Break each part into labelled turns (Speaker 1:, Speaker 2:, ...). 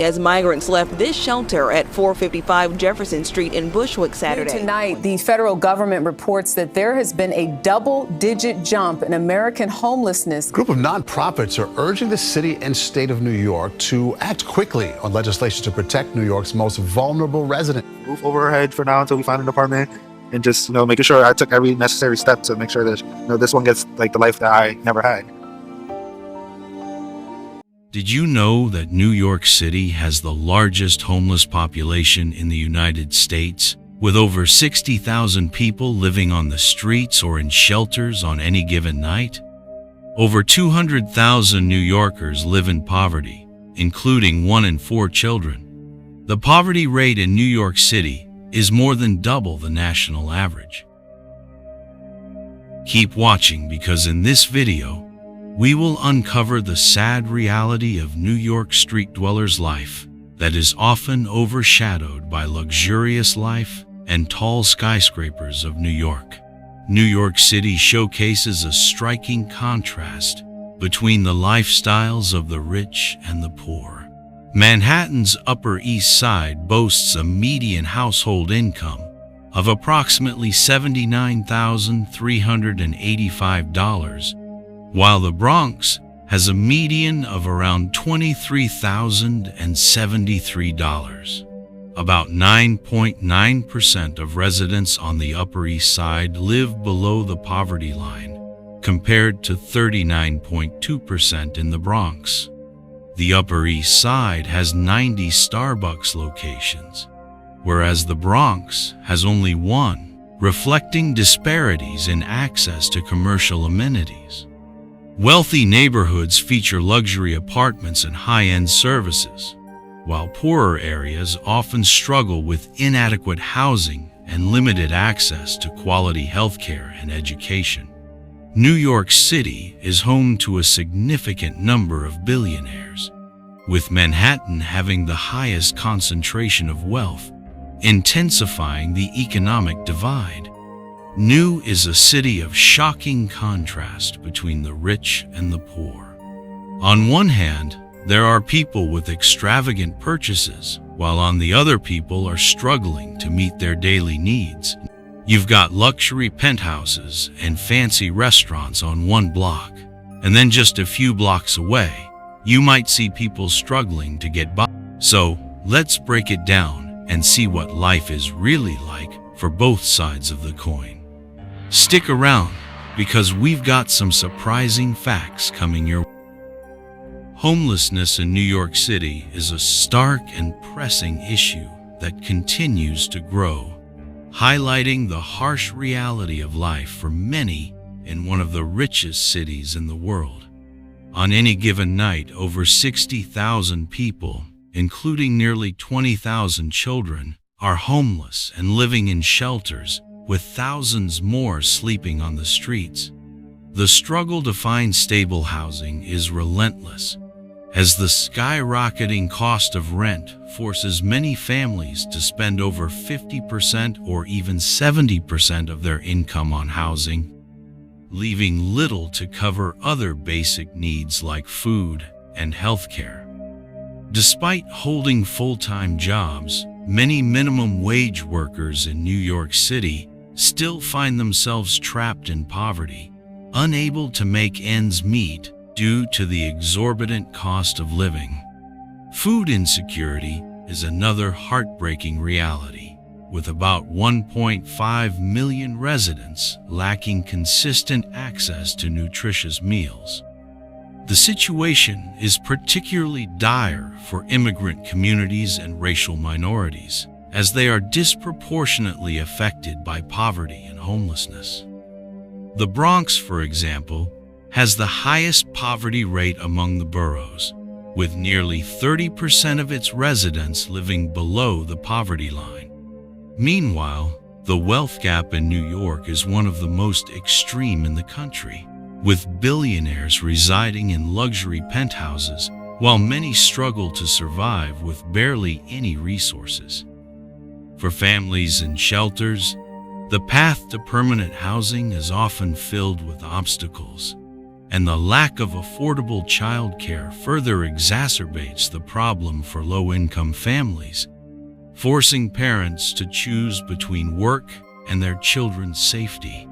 Speaker 1: as migrants left this shelter at 455 Jefferson Street in Bushwick Saturday.
Speaker 2: Tonight, the federal government reports that there has been a double-digit jump in American homelessness.
Speaker 3: A group of nonprofits are urging the city and state of New York to act quickly on legislation to protect New York's most vulnerable residents.
Speaker 4: Roof over our head for now until we find an apartment, and just making sure I took every necessary step to make sure that this one gets like the life that I never had.
Speaker 5: Did you know that New York City has the largest homeless population in the United States, with over 60,000 people living on the streets or in shelters on any given night? Over 200,000 New Yorkers live in poverty, including 1 in 4 children. The poverty rate in New York City is more than double the national average. Keep watching, because in this video, we will uncover the sad reality of New York street dwellers' life that is often overshadowed by luxurious life and tall skyscrapers of New York. New York City showcases a striking contrast between the lifestyles of the rich and the poor. Manhattan's Upper East Side boasts a median household income of approximately $79,385, while the Bronx has a median of around $23,073. About 9.9% of residents on the Upper East Side live below the poverty line, compared to 39.2% in the Bronx. The Upper East Side has 90 Starbucks locations, whereas the Bronx has only 1, reflecting disparities in access to commercial amenities. Wealthy neighborhoods feature luxury apartments and high-end services, while poorer areas often struggle with inadequate housing and limited access to quality healthcare and education. New York City is home to a significant number of billionaires, with Manhattan having the highest concentration of wealth, intensifying the economic divide. New is a city of shocking contrast between the rich and the poor. On one hand, there are people with extravagant purchases, while on the other, people are struggling to meet their daily needs. You've got luxury penthouses and fancy restaurants on one block, and then just a few blocks away, you might see people struggling to get by. So, let's break it down and see what life is really like for both sides of the coin. Stick around, because we've got some surprising facts coming your way. Homelessness in New York City is a stark and pressing issue that continues to grow, highlighting the harsh reality of life for many in one of the richest cities in the world. On any given night, over 60,000 people, including nearly 20,000 children, are homeless and living in shelters, with thousands more sleeping on the streets. The struggle to find stable housing is relentless, as the skyrocketing cost of rent forces many families to spend over 50% or even 70% of their income on housing, leaving little to cover other basic needs like food and healthcare. Despite holding full-time jobs, many minimum wage workers in New York City still find themselves trapped in poverty, unable to make ends meet due to the exorbitant cost of living. Food insecurity is another heartbreaking reality, with about 1.5 million residents lacking consistent access to nutritious meals. The situation is particularly dire for immigrant communities and racial minorities, as they are disproportionately affected by poverty and homelessness. The Bronx, for example, has the highest poverty rate among the boroughs, with nearly 30% of its residents living below the poverty line. Meanwhile, the wealth gap in New York is one of the most extreme in the country, with billionaires residing in luxury penthouses, while many struggle to survive with barely any resources. For families in shelters, the path to permanent housing is often filled with obstacles, and the lack of affordable childcare further exacerbates the problem for low-income families, forcing parents to choose between work and their children's safety.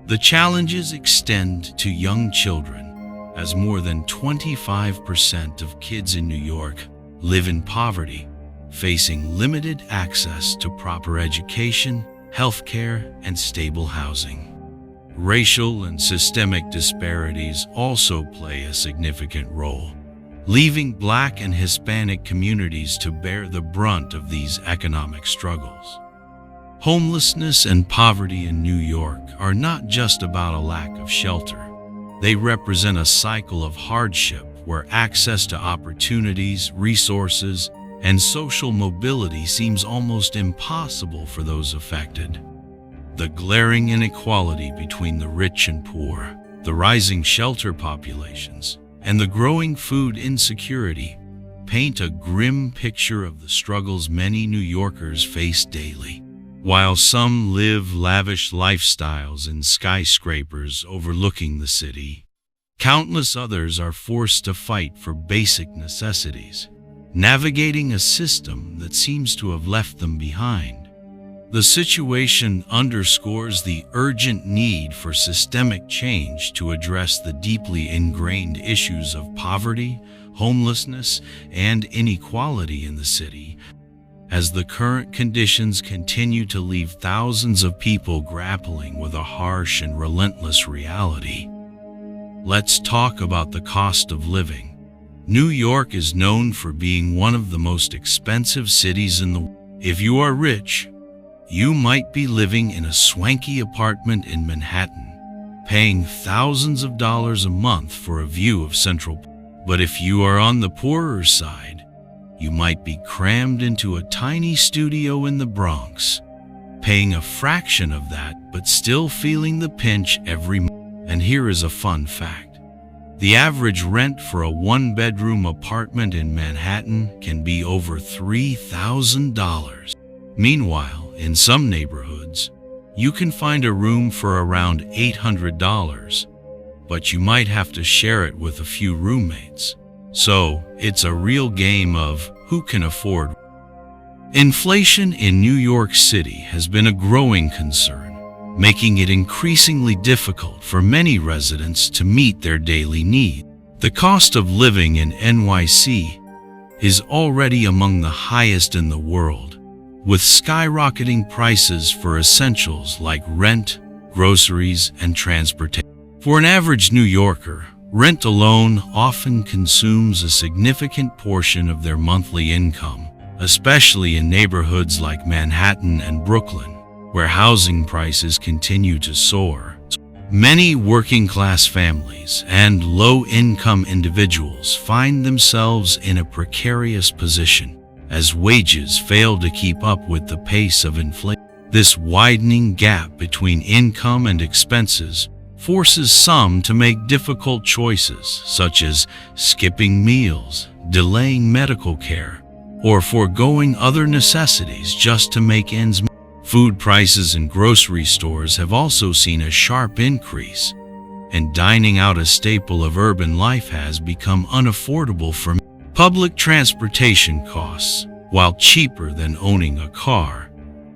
Speaker 5: The challenges extend to young children, as more than 25% of kids in New York live in poverty, facing limited access to proper education, healthcare, and stable housing. Racial and systemic disparities also play a significant role, leaving Black and Hispanic communities to bear the brunt of these economic struggles. Homelessness and poverty in New York are not just about a lack of shelter. They represent a cycle of hardship where access to opportunities, resources, and social mobility seems almost impossible for those affected. The glaring inequality between the rich and poor, the rising shelter populations, and the growing food insecurity paint a grim picture of the struggles many New Yorkers face daily. While some live lavish lifestyles in skyscrapers overlooking the city, countless others are forced to fight for basic necessities, navigating a system that seems to have left them behind. The situation underscores the urgent need for systemic change to address the deeply ingrained issues of poverty, homelessness, and inequality in the city, as the current conditions continue to leave thousands of people grappling with a harsh and relentless reality. Let's talk about the cost of living. New York is known for being one of the most expensive cities in the world. If you are rich, you might be living in a swanky apartment in Manhattan, paying thousands of dollars a month for a view of Central Park. But if you are on the poorer side, you might be crammed into a tiny studio in the Bronx, paying a fraction of that but still feeling the pinch every month. And here is a fun fact. The average rent for a one-bedroom apartment in Manhattan can be over $3,000. Meanwhile, in some neighborhoods, you can find a room for around $800, but you might have to share it with a few roommates. So, it's a real game of who can afford. Inflation in New York City has been a growing concern, making it increasingly difficult for many residents to meet their daily needs. The cost of living in NYC is already among the highest in the world, with skyrocketing prices for essentials like rent, groceries, and transportation. For an average New Yorker, rent alone often consumes a significant portion of their monthly income, especially in neighborhoods like Manhattan and Brooklyn, where housing prices continue to soar. Many working-class families and low-income individuals find themselves in a precarious position as wages fail to keep up with the pace of inflation. This widening gap between income and expenses forces some to make difficult choices, such as skipping meals, delaying medical care, or foregoing other necessities just to make ends meet. Food prices in grocery stores have also seen a sharp increase, and dining out, a staple of urban life, has become unaffordable for many. Public transportation costs, while cheaper than owning a car,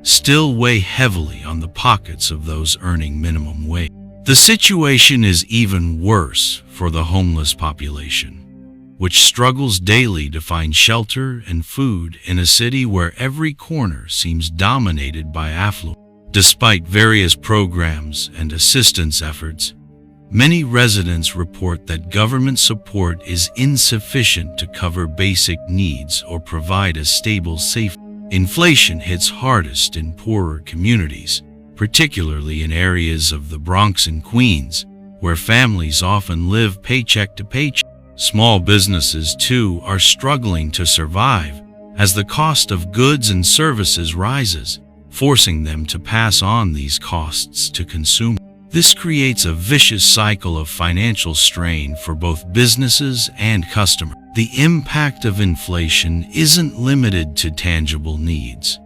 Speaker 5: still weigh heavily on the pockets of those earning minimum wage. The situation is even worse for the homeless population, which struggles daily to find shelter and food in a city where every corner seems dominated by affluence. Despite various programs and assistance efforts, many residents report that government support is insufficient to cover basic needs or provide a stable, safe. Inflation hits hardest in poorer communities, particularly in areas of the Bronx and Queens, where families often live paycheck to paycheck. Small businesses, too, are struggling to survive as the cost of goods and services rises, forcing them to pass on these costs to consumers. This creates a vicious cycle of financial strain for both businesses and customers. The impact of inflation isn't limited to tangible needs.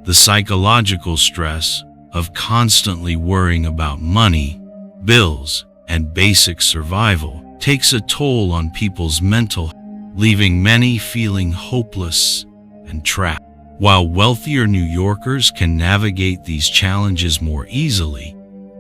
Speaker 5: The psychological stress of constantly worrying about money, bills, and basic survival takes a toll on people's mental health, leaving many feeling hopeless and trapped. While wealthier New Yorkers can navigate these challenges more easily,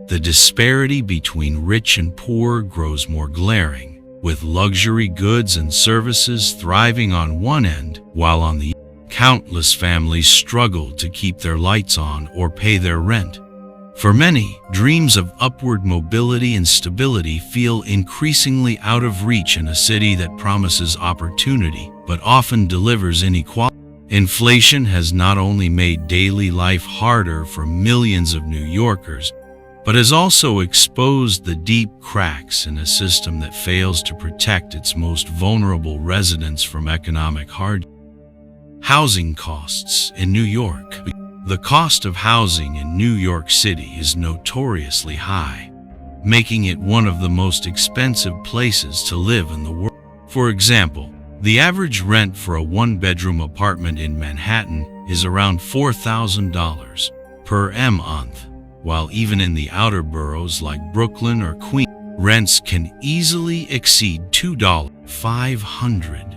Speaker 5: the disparity between rich and poor grows more glaring, with luxury goods and services thriving on one end, while on the other, countless families struggle to keep their lights on or pay their rent. For many, dreams of upward mobility and stability feel increasingly out of reach in a city that promises opportunity but often delivers inequality. Inflation has not only made daily life harder for millions of New Yorkers, but has also exposed the deep cracks in a system that fails to protect its most vulnerable residents from economic hardship. Housing costs in New York. The cost of housing in New York City is notoriously high, making it one of the most expensive places to live in the world. For example, the average rent for a one-bedroom apartment in Manhattan is around $4,000 per month, while even in the outer boroughs like Brooklyn or Queens, rents can easily exceed $2,500.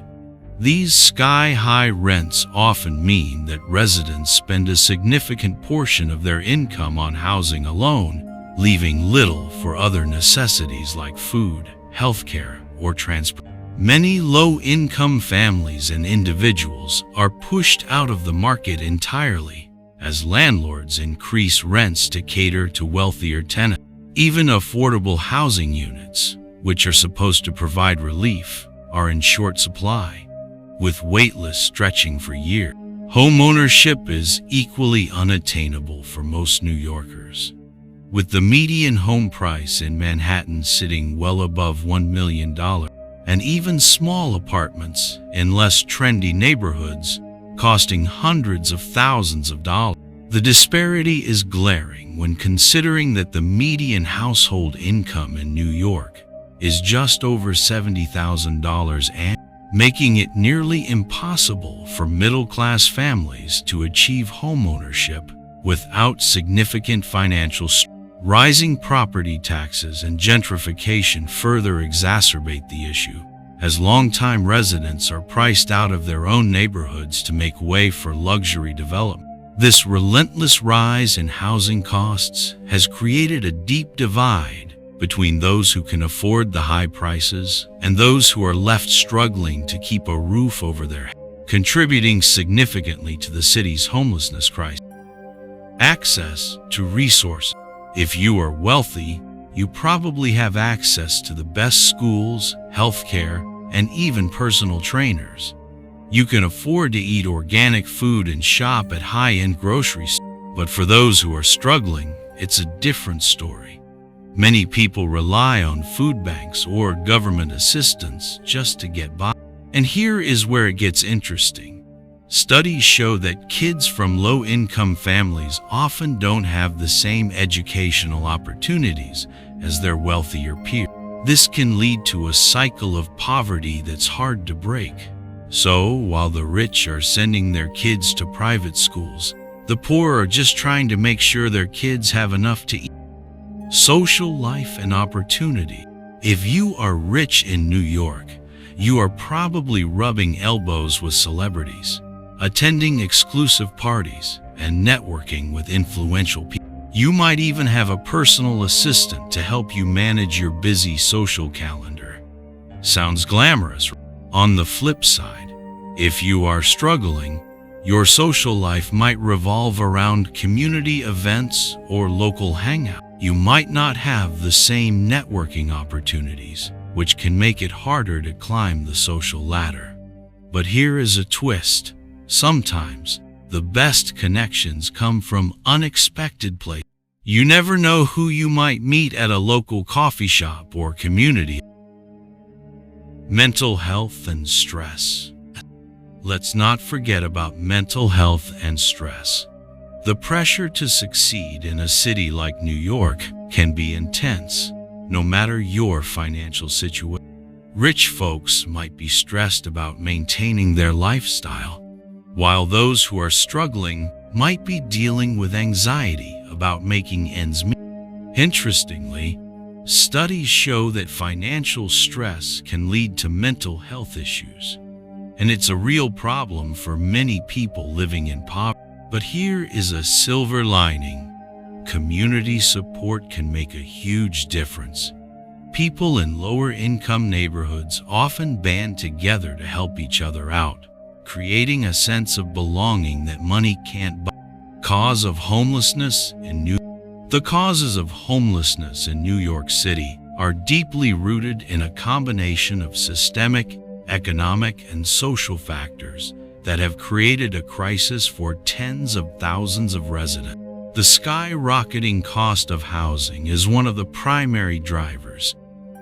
Speaker 5: These sky-high rents often mean that residents spend a significant portion of their income on housing alone, leaving little for other necessities like food, healthcare, or transport. Many low-income families and individuals are pushed out of the market entirely, as landlords increase rents to cater to wealthier tenants. Even affordable housing units, which are supposed to provide relief, are in short supply, with wait lists stretching for years. Homeownership is equally unattainable for most New Yorkers, with the median home price in Manhattan sitting well above $1 million, and even small apartments in less trendy neighborhoods costing hundreds of thousands of dollars. The disparity is glaring when considering that the median household income in New York is just over $70,000 annually, making it nearly impossible for middle-class families to achieve homeownership without significant financial strain. Rising property taxes and gentrification further exacerbate the issue, as longtime residents are priced out of their own neighborhoods to make way for luxury development. This relentless rise in housing costs has created a deep divide between those who can afford the high prices and those who are left struggling to keep a roof over their head, contributing significantly to the city's homelessness crisis. Access to resources. If you are wealthy, you probably have access to the best schools, healthcare, and even personal trainers. You can afford to eat organic food and shop at high-end grocery stores. But for those who are struggling, it's a different story. Many people rely on food banks or government assistance just to get by. And here is where it gets interesting. Studies show that kids from low-income families often don't have the same educational opportunities as their wealthier peers. This can lead to a cycle of poverty that's hard to break. So, while the rich are sending their kids to private schools, the poor are just trying to make sure their kids have enough to eat. Social life and opportunity. If you are rich in New York, you are probably rubbing elbows with celebrities, attending exclusive parties, and networking with influential people. You might even have a personal assistant to help you manage your busy social calendar. Sounds glamorous. On the flip side, if you are struggling, your social life might revolve around community events or local hangouts. You might not have the same networking opportunities, which can make it harder to climb the social ladder. But here is a twist. Sometimes, the best connections come from unexpected places. You never know who you might meet at a local coffee shop or community. Mental health and stress. Let's not forget about mental health and stress. The pressure to succeed in a city like New York can be intense, no matter your financial situation. Rich folks might be stressed about maintaining their lifestyle, while those who are struggling might be dealing with anxiety about making ends meet. Interestingly, Studies show that financial stress can lead to mental health issues, and it's a real problem for many people living in poverty. But here is a silver lining. Community support can make a huge difference. People in lower-income neighborhoods often band together to help each other out, creating a sense of belonging that money can't buy. The causes of homelessness in New York City are deeply rooted in a combination of systemic, economic, and social factors that have created a crisis for tens of thousands of residents. The skyrocketing cost of housing is one of the primary drivers,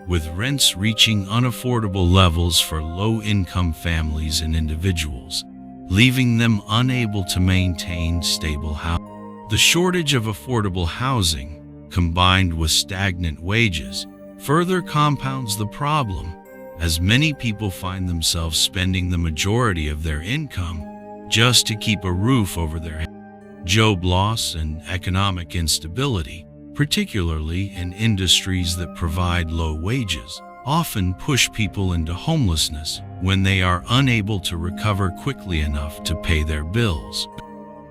Speaker 5: with rents reaching unaffordable levels for low-income families and individuals, leaving them unable to maintain stable housing. The shortage of affordable housing, combined with stagnant wages, further compounds the problem, as many people find themselves spending the majority of their income just to keep a roof over their head. Job loss and economic instability, particularly in industries that provide low wages, often push people into homelessness when they are unable to recover quickly enough to pay their bills.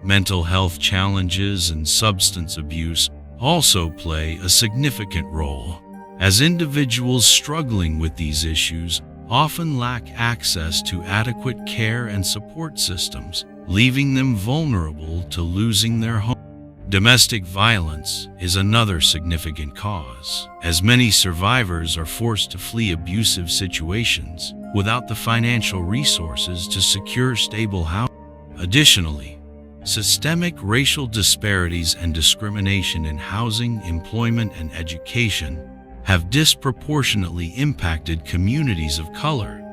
Speaker 5: Mental health challenges and substance abuse also play a significant role, as individuals struggling with these issues often lack access to adequate care and support systems, leaving them vulnerable to losing their home. Domestic violence is another significant cause, as many survivors are forced to flee abusive situations without the financial resources to secure stable housing. Additionally, systemic racial disparities and discrimination in housing, employment, and education have disproportionately impacted communities of color,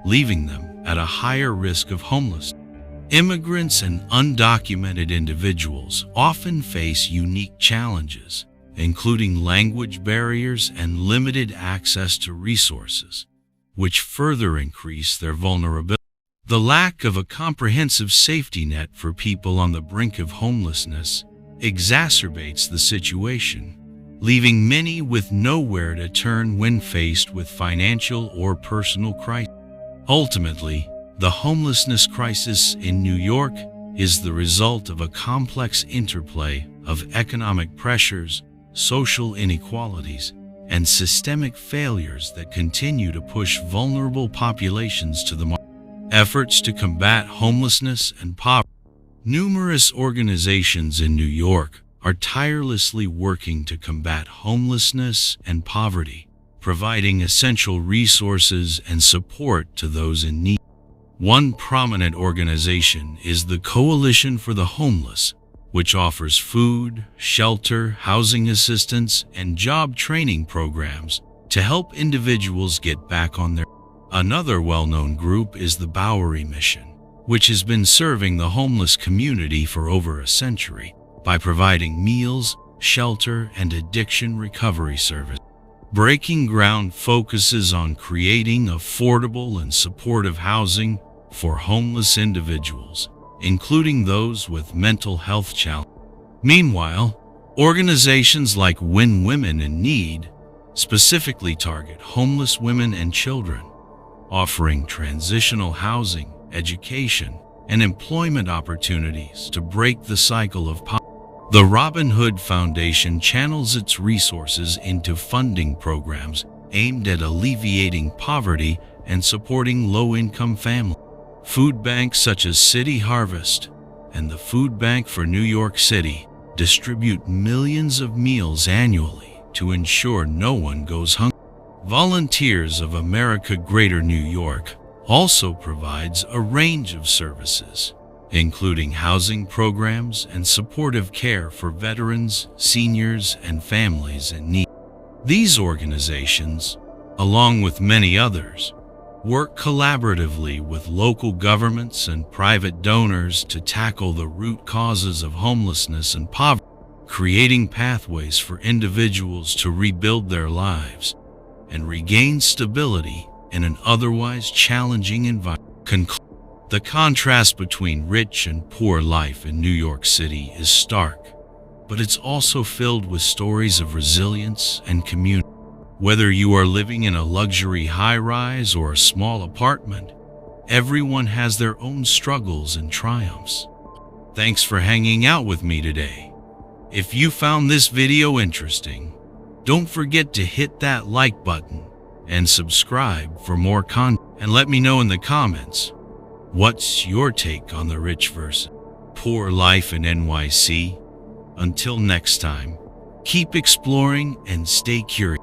Speaker 5: leaving them at a higher risk of homelessness. Immigrants and undocumented individuals often face unique challenges, including language barriers and limited access to resources, which further increase their vulnerability. The lack of a comprehensive safety net for people on the brink of homelessness exacerbates the situation, leaving many with nowhere to turn when faced with financial or personal crisis. Ultimately, the homelessness crisis in New York is the result of a complex interplay of economic pressures, social inequalities, and systemic failures that continue to push vulnerable populations to the margins. Efforts to combat homelessness and poverty. Numerous organizations in New York are tirelessly working to combat homelessness and poverty, providing essential resources and support to those in need. One prominent organization is the Coalition for the Homeless, which offers food, shelter, housing assistance, and job training programs to help individuals get back on their feet. Another well-known group is the Bowery Mission, which has been serving the homeless community for over a century by providing meals, shelter, and addiction recovery services. Breaking Ground focuses on creating affordable and supportive housing for homeless individuals, including those with mental health challenges. Meanwhile, organizations like When Women in Need specifically target homeless women and children, offering transitional housing, education, and employment opportunities to break the cycle of poverty. The Robin Hood Foundation channels its resources into funding programs aimed at alleviating poverty and supporting low-income families. Food banks such as City Harvest and the Food Bank for New York City distribute millions of meals annually to ensure no one goes hungry. Volunteers of America Greater New York also provides a range of services, including housing programs and supportive care for veterans, seniors, and families in need. These organizations, along with many others, work collaboratively with local governments and private donors to tackle the root causes of homelessness and poverty, creating pathways for individuals to rebuild their lives and regain stability in an otherwise challenging environment. The contrast between rich and poor life in New York City is stark, but it's also filled with stories of resilience and community. Whether you are living in a luxury high-rise or a small apartment, everyone has their own struggles and triumphs. Thanks for hanging out with me today. If you found this video interesting, don't forget to hit that like button and subscribe for more content. And let me know in the comments, what's your take on the rich versus poor life in NYC? Until next time, keep exploring and stay curious.